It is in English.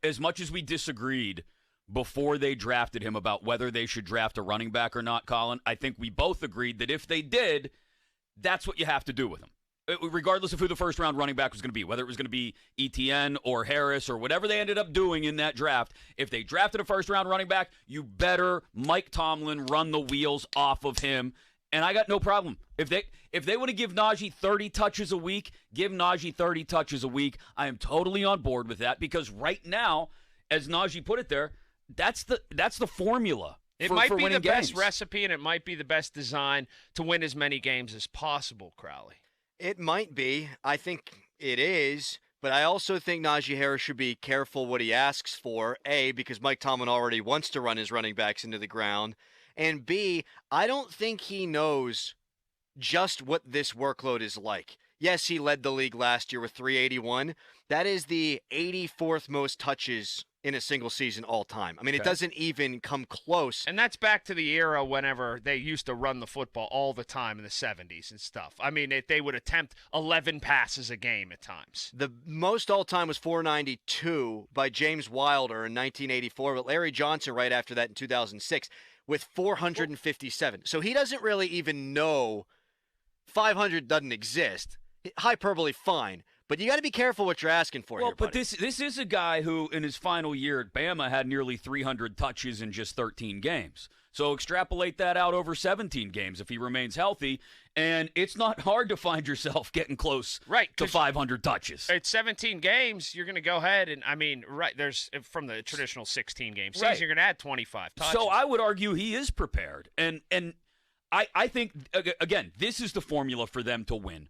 As much as we disagreed before they drafted him about whether they should draft a running back or not, Colin, I think we both agreed that if they did, that's what you have to do with him. Regardless of who the first-round running back was going to be, whether it was going to be Etienne or Harris or whatever they ended up doing in that draft, if they drafted a first-round running back, you better, Mike Tomlin, run the wheels off of him. And I got no problem. If they want to give Najee 30 touches a week, give Najee 30 touches a week. I am totally on board with that because right now, as Najee put it there, that's the formula. It for, might for be winning the best games. recipe, and it might be the best design to win as many games as possible, Crowley. It might be. I think it is. But I also think Najee Harris should be careful what he asks for, A, because Mike Tomlin already wants to run his running backs into the ground, and B, I don't think he knows just what this workload is like. Yes, he led the league last year with 381. That is the 84th most touches in a single season all time. I mean, It doesn't even come close. And that's back to the era whenever they used to run the football all the time in the 70s and stuff. I mean, they would attempt 11 passes a game at times. The most all-time was 492 by James Wilder in 1984, but Larry Johnson right after that in 2006 with 457. So he doesn't really even know 500 doesn't exist. Hyperbole, fine. But you got to be careful what you're asking for here, but buddy. this is a guy who, in his final year at Bama, had nearly 300 touches in just 13 games. So extrapolate that out over 17 games if he remains healthy, and it's not hard to find yourself getting close to 500 touches. At 17 games, you're going to go ahead and, there's from the traditional 16-game season, you're going to add 25 touches. So I would argue he is prepared, and I think, again, this is the formula for them to win.